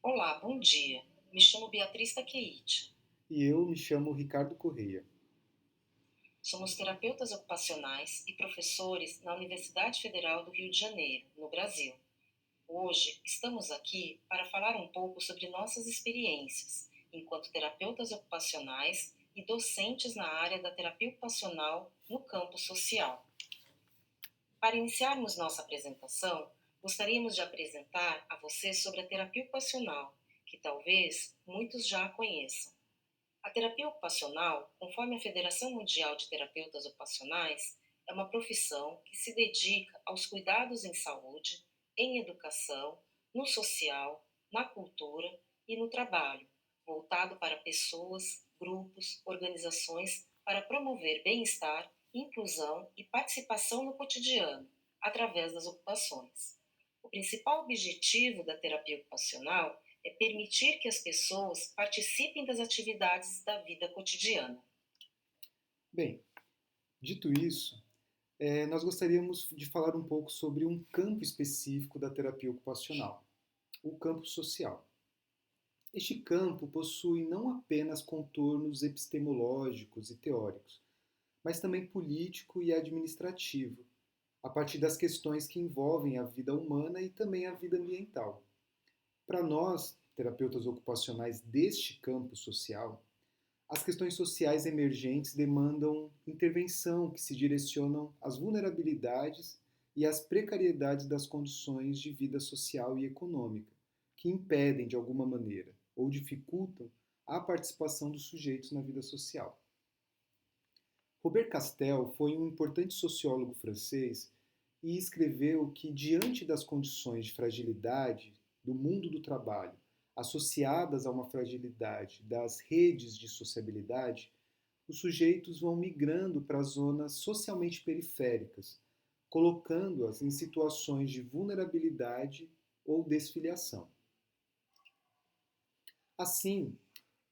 Olá, bom dia. Me chamo Beatriz Takeiti. E eu me chamo Ricardo Correia. Somos terapeutas ocupacionais e professores na Universidade Federal do Rio de Janeiro, no Brasil. Hoje estamos aqui para falar um pouco sobre nossas experiências enquanto terapeutas ocupacionais e docentes na área da terapia ocupacional no campo social. Para iniciarmos nossa apresentação, gostaríamos de apresentar a você sobre a terapia ocupacional, que talvez muitos já a conheçam. A terapia ocupacional, conforme a Federação Mundial de Terapeutas Ocupacionais, é uma profissão que se dedica aos cuidados em saúde, em educação, no social, na cultura e no trabalho, voltado para pessoas, grupos, organizações para promover bem-estar, inclusão e participação no cotidiano, através das ocupações. O principal objetivo da terapia ocupacional é permitir que as pessoas participem das atividades da vida cotidiana. Bem, dito isso, nós gostaríamos de falar um pouco sobre um campo específico da terapia ocupacional, o campo social. Este campo possui não apenas contornos epistemológicos e teóricos, mas também político e administrativo, a partir das questões que envolvem a vida humana e também a vida ambiental. Para nós, terapeutas ocupacionais deste campo social, as questões sociais emergentes demandam intervenção que se direcionam às vulnerabilidades e às precariedades das condições de vida social e econômica, que impedem, de alguma maneira, ou dificultam a participação dos sujeitos na vida social. Robert Castel foi um importante sociólogo francês e escreveu que, diante das condições de fragilidade do mundo do trabalho, associadas a uma fragilidade das redes de sociabilidade, os sujeitos vão migrando para zonas socialmente periféricas, colocando-as em situações de vulnerabilidade ou desfiliação. Assim,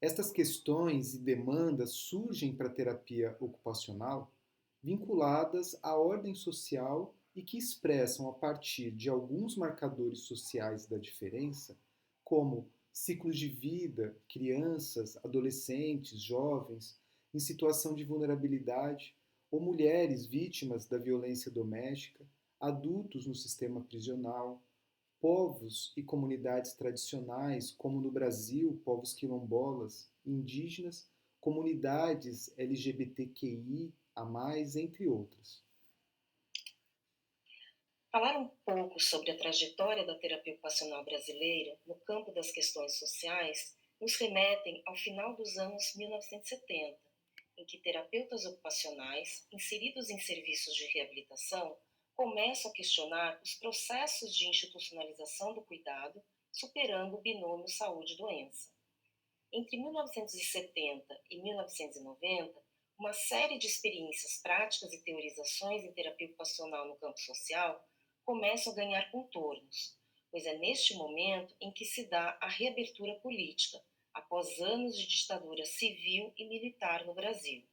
estas questões e demandas surgem para a terapia ocupacional vinculadas à ordem social e que expressam a partir de alguns marcadores sociais da diferença, como ciclos de vida, crianças, adolescentes, jovens em situação de vulnerabilidade, ou mulheres vítimas da violência doméstica, adultos no sistema prisional, povos e comunidades tradicionais, como no Brasil, povos quilombolas, indígenas, comunidades LGBTQI a mais, entre outras. Falar um pouco sobre a trajetória da terapia ocupacional brasileira no campo das questões sociais nos remetem ao final dos anos 1970, em que terapeutas ocupacionais, inseridos em serviços de reabilitação, começam a questionar os processos de institucionalização do cuidado, superando o binômio saúde-doença. Entre 1970 e 1990, uma série de experiências práticas e teorizações em terapia ocupacional no campo social começam a ganhar contornos, pois é neste momento em que se dá a reabertura política, após anos de ditadura civil e militar no Brasil.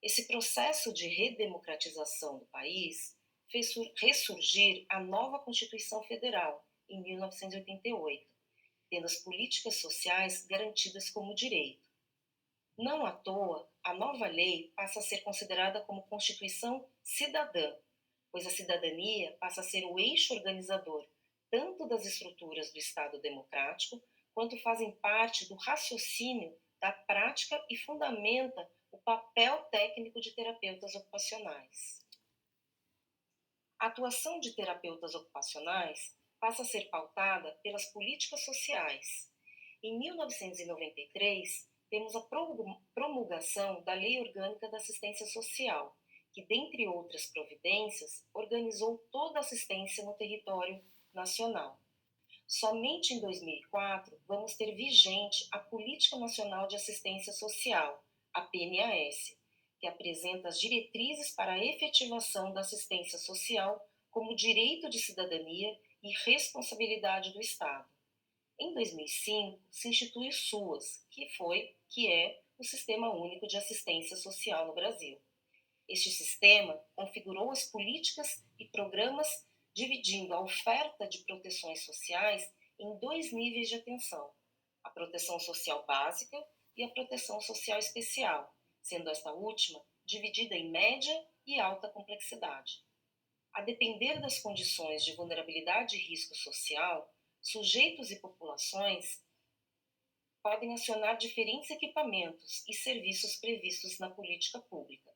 Esse processo de redemocratização do país fez ressurgir a nova Constituição Federal, em 1988, tendo as políticas sociais garantidas como direito. Não à toa, a nova lei passa a ser considerada como Constituição cidadã, pois a cidadania passa a ser o eixo organizador tanto das estruturas do Estado democrático, quanto fazem parte do raciocínio da prática e fundamenta o papel técnico de terapeutas ocupacionais. A atuação de terapeutas ocupacionais passa a ser pautada pelas políticas sociais. Em 1993, temos a promulgação da Lei Orgânica da Assistência Social, que, dentre outras providências, organizou toda a assistência no território nacional. Somente em 2004 vamos ter vigente a Política Nacional de Assistência Social, a PNAS, que apresenta as diretrizes para a efetivação da assistência social como direito de cidadania e responsabilidade do Estado. Em 2005, se institui o SUAS, que é o Sistema Único de Assistência Social no Brasil. Este sistema configurou as políticas e programas dividindo a oferta de proteções sociais em dois níveis de atenção: a proteção social básica e a proteção social especial, sendo esta última dividida em média e alta complexidade. A depender das condições de vulnerabilidade e risco social, sujeitos e populações podem acionar diferentes equipamentos e serviços previstos na política pública.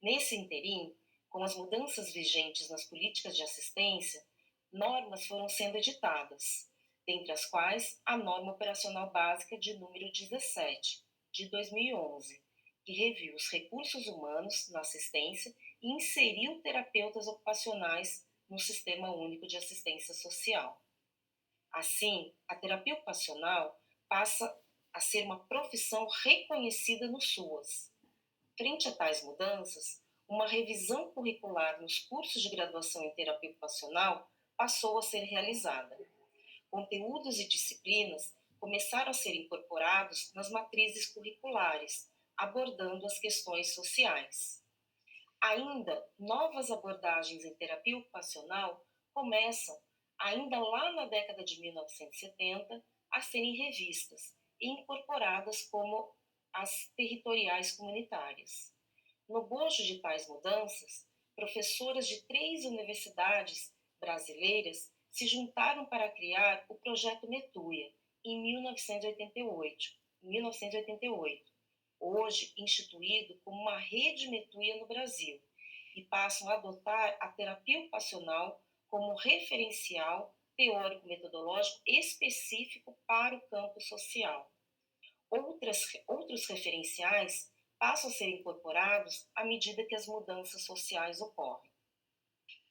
Nesse interim, com as mudanças vigentes nas políticas de assistência, normas foram sendo editadas, dentre as quais a Norma Operacional Básica de número 17, de 2011, que reviu os recursos humanos na assistência e inseriu terapeutas ocupacionais no Sistema Único de Assistência Social. Assim, a terapia ocupacional passa a ser uma profissão reconhecida no SUAS. Frente a tais mudanças, uma revisão curricular nos cursos de graduação em terapia ocupacional passou a ser realizada. Conteúdos e disciplinas começaram a ser incorporados nas matrizes curriculares, abordando as questões sociais. Ainda, novas abordagens em terapia ocupacional começam, ainda lá na década de 1970, a serem revistas e incorporadas como as territoriais comunitárias. No bojo de tais mudanças, professoras de 3 universidades brasileiras se juntaram para criar o Projeto Metuia, em 1988, hoje instituído como uma rede Metuia no Brasil, e passam a adotar a terapia ocupacional como referencial teórico-metodológico específico para o campo social. Outros referenciais passam a ser incorporados à medida que as mudanças sociais ocorrem.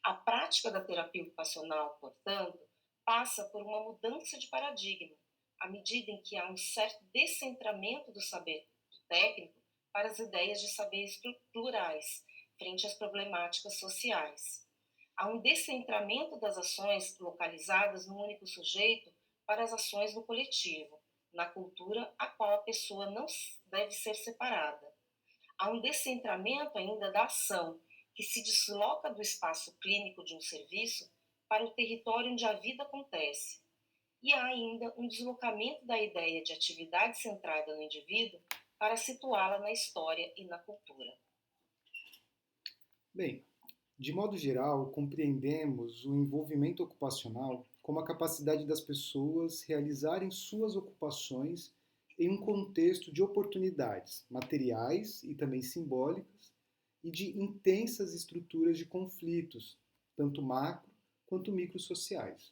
A prática da terapia ocupacional, portanto, passa por uma mudança de paradigma, à medida em que há um certo descentramento do saber técnico para as ideias de saberes plurais, frente às problemáticas sociais. Há um descentramento das ações localizadas no único sujeito para as ações no coletivo, na cultura a qual a pessoa não deve ser separada. Há um descentramento ainda da ação, que se desloca do espaço clínico de um serviço para o território onde a vida acontece. E há ainda um deslocamento da ideia de atividade centrada no indivíduo para situá-la na história e na cultura. Bem, de modo geral, compreendemos o envolvimento ocupacional como a capacidade das pessoas realizarem suas ocupações em um contexto de oportunidades materiais e também simbólicas e de intensas estruturas de conflitos, tanto macro quanto microsociais.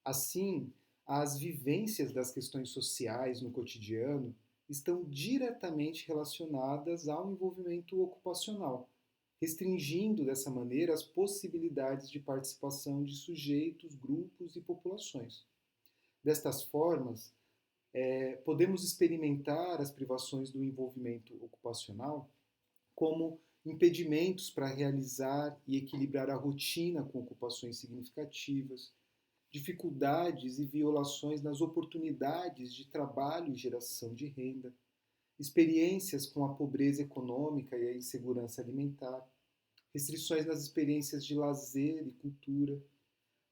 Assim, as vivências das questões sociais no cotidiano estão diretamente relacionadas ao envolvimento ocupacional, restringindo dessa maneira as possibilidades de participação de sujeitos, grupos e populações. Destas formas, podemos experimentar as privações do envolvimento ocupacional como impedimentos para realizar e equilibrar a rotina com ocupações significativas, dificuldades e violações nas oportunidades de trabalho e geração de renda, experiências com a pobreza econômica e a insegurança alimentar, restrições nas experiências de lazer e cultura,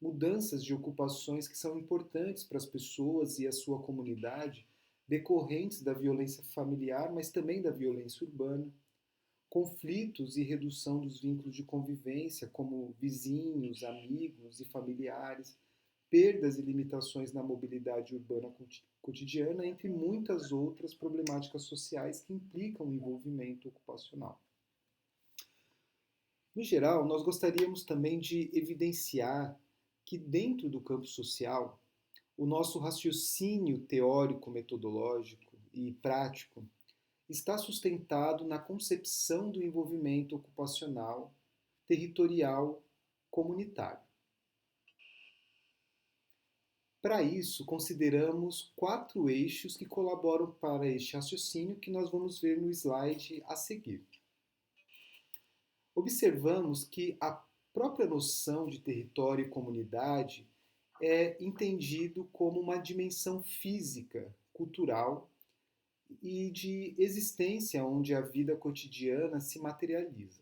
mudanças de ocupações que são importantes para as pessoas e a sua comunidade, decorrentes da violência familiar, mas também da violência urbana, conflitos e redução dos vínculos de convivência, como vizinhos, amigos e familiares, perdas e limitações na mobilidade urbana cotidiana, entre muitas outras problemáticas sociais que implicam o envolvimento ocupacional. No geral, nós gostaríamos também de evidenciar que dentro do campo social, o nosso raciocínio teórico-metodológico e prático está sustentado na concepção do envolvimento ocupacional, territorial, comunitário. Para isso, consideramos 4 eixos que colaboram para este raciocínio que nós vamos ver no slide a seguir. Observamos que a própria noção de território e comunidade é entendido como uma dimensão física, cultural e de existência onde a vida cotidiana se materializa.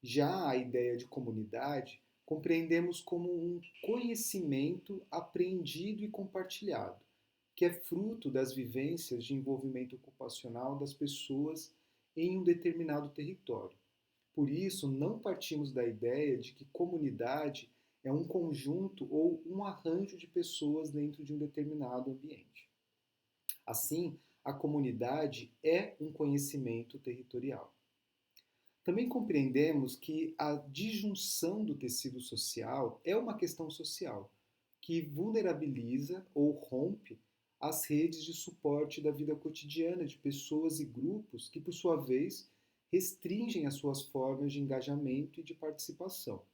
Já a ideia de comunidade compreendemos como um conhecimento apreendido e compartilhado, que é fruto das vivências de envolvimento ocupacional das pessoas em um determinado território. Por isso, não partimos da ideia de que comunidade é um conjunto ou um arranjo de pessoas dentro de um determinado ambiente. Assim, a comunidade é um conhecimento territorial. Também compreendemos que a disjunção do tecido social é uma questão social, que vulnerabiliza ou rompe as redes de suporte da vida cotidiana de pessoas e grupos que, por sua vez, restringem as suas formas de engajamento e de participação.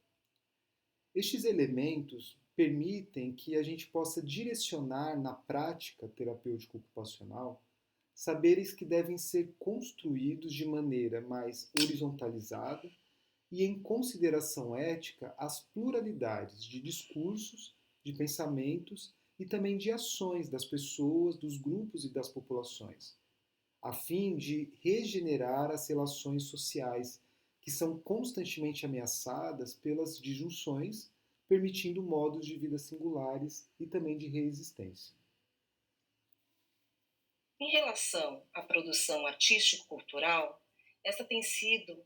Estes elementos permitem que a gente possa direcionar na prática terapêutica ocupacional saberes que devem ser construídos de maneira mais horizontalizada e em consideração ética às pluralidades de discursos, de pensamentos e também de ações das pessoas, dos grupos e das populações, a fim de regenerar as relações sociais que são constantemente ameaçadas pelas disjunções, permitindo modos de vida singulares e também de reexistência. Em relação à produção artístico-cultural, essa tem sido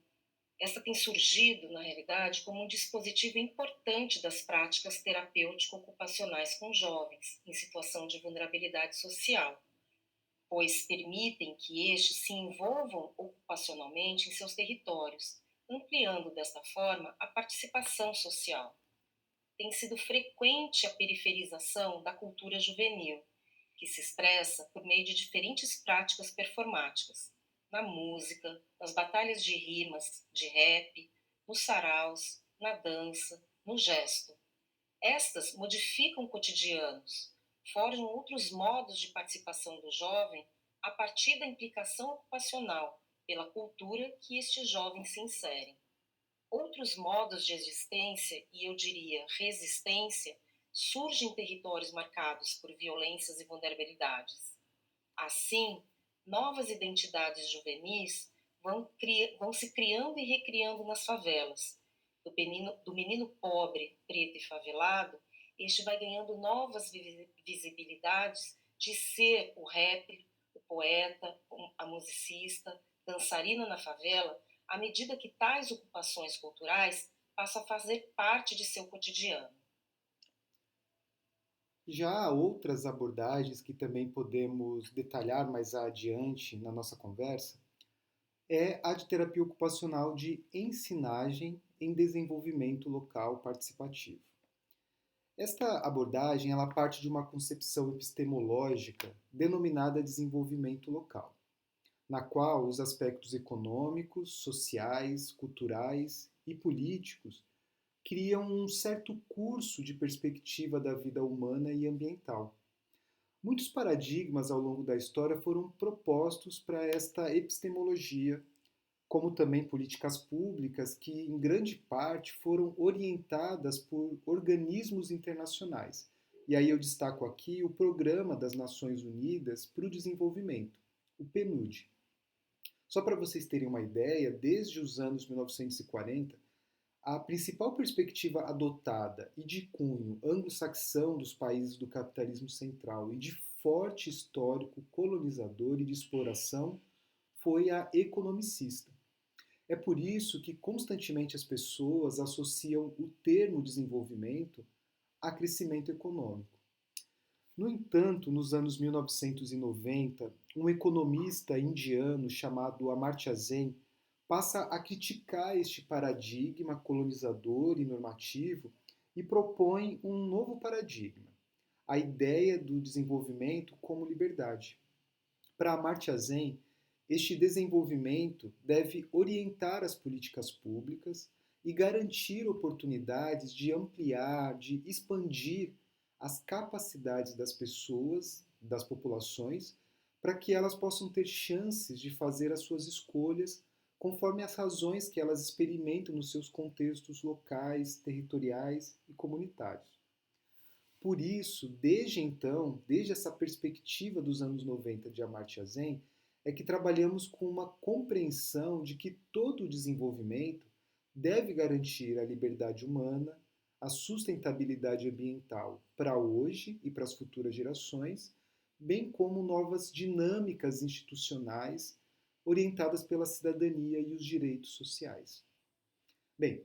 essa tem surgido, na realidade, como um dispositivo importante das práticas terapêutico-ocupacionais com jovens em situação de vulnerabilidade social, pois permitem que estes se envolvam ocupacionalmente em seus territórios, ampliando desta forma a participação social. Tem sido frequente a periferização da cultura juvenil, que se expressa por meio de diferentes práticas performáticas, na música, nas batalhas de rimas, de rap, nos saraus, na dança, no gesto. Estas modificam cotidianos, forjam outros modos de participação do jovem a partir da implicação ocupacional pela cultura que estes jovens se inserem. Outros modos de existência, e eu diria resistência, surgem em territórios marcados por violências e vulnerabilidades. Assim, novas identidades juvenis vão se criando e recriando nas favelas. Do menino pobre, preto e favelado, este vai ganhando novas visibilidades de ser o rapper, o poeta, a musicista, dançarina na favela, à medida que tais ocupações culturais passam a fazer parte de seu cotidiano. Já há outras abordagens que também podemos detalhar mais adiante na nossa conversa, é a de terapia ocupacional de ensinagem em desenvolvimento local participativo. Esta abordagem ela parte de uma concepção epistemológica denominada desenvolvimento local, na qual os aspectos econômicos, sociais, culturais e políticos criam um certo curso de perspectiva da vida humana e ambiental. Muitos paradigmas ao longo da história foram propostos para esta epistemologia, como também políticas públicas que, em grande parte, foram orientadas por organismos internacionais. E aí eu destaco aqui o Programa das Nações Unidas para o Desenvolvimento, o PNUD. Só para vocês terem uma ideia, desde os anos 1940, a principal perspectiva adotada e de cunho anglo-saxão dos países do capitalismo central e de forte histórico colonizador e de exploração foi a economicista. É por isso que constantemente as pessoas associam o termo desenvolvimento a crescimento econômico. No entanto, nos anos 1990, um economista indiano chamado Amartya Sen passa a criticar este paradigma colonizador e normativo e propõe um novo paradigma, a ideia do desenvolvimento como liberdade. Para Amartya Sen, este desenvolvimento deve orientar as políticas públicas e garantir oportunidades de ampliar, de expandir as capacidades das pessoas, das populações, para que elas possam ter chances de fazer as suas escolhas conforme as razões que elas experimentam nos seus contextos locais, territoriais e comunitários. Por isso, desde então, desde essa perspectiva dos anos 90 de Amartya Sen, é que trabalhamos com uma compreensão de que todo o desenvolvimento deve garantir a liberdade humana, a sustentabilidade ambiental para hoje e para as futuras gerações, bem como novas dinâmicas institucionais orientadas pela cidadania e os direitos sociais. Bem,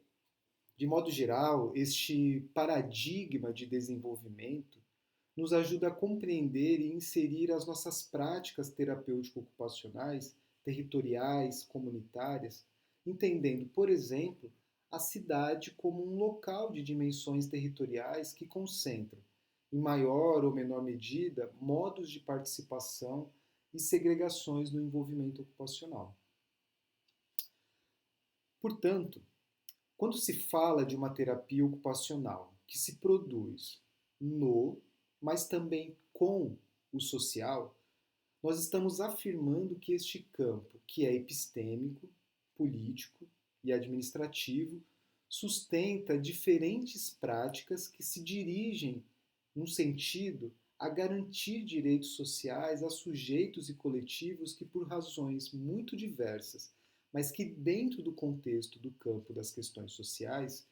de modo geral, este paradigma de desenvolvimento nos ajuda a compreender e inserir as nossas práticas terapêutico-ocupacionais, territoriais, comunitárias, entendendo, por exemplo, a cidade como um local de dimensões territoriais que concentram, em maior ou menor medida, modos de participação e segregações no envolvimento ocupacional. Portanto, quando se fala de uma terapia ocupacional que se produz no, mas também com o social, nós estamos afirmando que este campo, que é epistêmico, político e administrativo, sustenta diferentes práticas que se dirigem num sentido a garantir direitos sociais a sujeitos e coletivos que, por razões muito diversas, mas que, dentro do contexto do campo das questões sociais,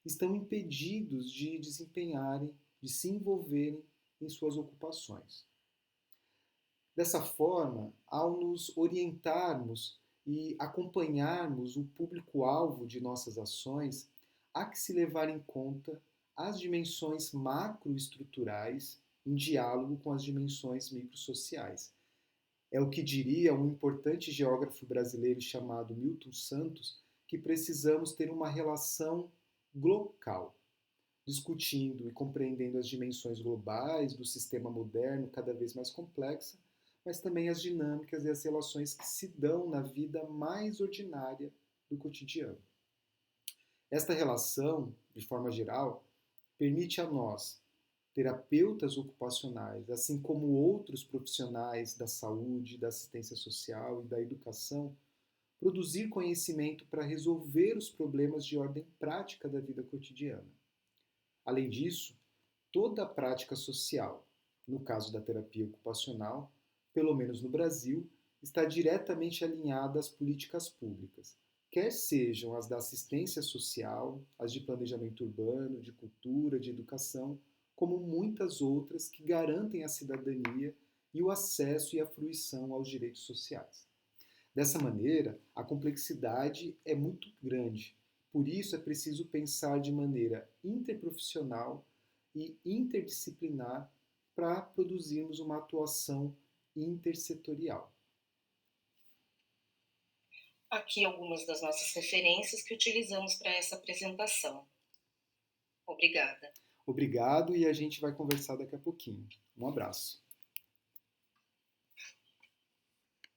estão impedidos de desempenharem, de se envolverem em suas ocupações. Dessa forma, ao nos orientarmos e acompanharmos o público-alvo de nossas ações, há que se levar em conta as dimensões macroestruturais em diálogo com as dimensões microsociais. É o que diria um importante geógrafo brasileiro chamado Milton Santos, que precisamos ter uma relação glocal, discutindo e compreendendo as dimensões globais do sistema moderno cada vez mais complexa, mas também as dinâmicas e as relações que se dão na vida mais ordinária do cotidiano. Esta relação, de forma geral, permite a nós, terapeutas ocupacionais, assim como outros profissionais da saúde, da assistência social e da educação, produzir conhecimento para resolver os problemas de ordem prática da vida cotidiana. Além disso, toda a prática social, no caso da terapia ocupacional, pelo menos no Brasil, está diretamente alinhada às políticas públicas, quer sejam as da assistência social, as de planejamento urbano, de cultura, de educação, como muitas outras que garantem a cidadania e o acesso e a fruição aos direitos sociais. Dessa maneira, a complexidade é muito grande. Por isso, é preciso pensar de maneira interprofissional e interdisciplinar para produzirmos uma atuação intersetorial. Aqui algumas das nossas referências que utilizamos para essa apresentação. Obrigada. Obrigado e a gente vai conversar daqui a pouquinho. Um abraço.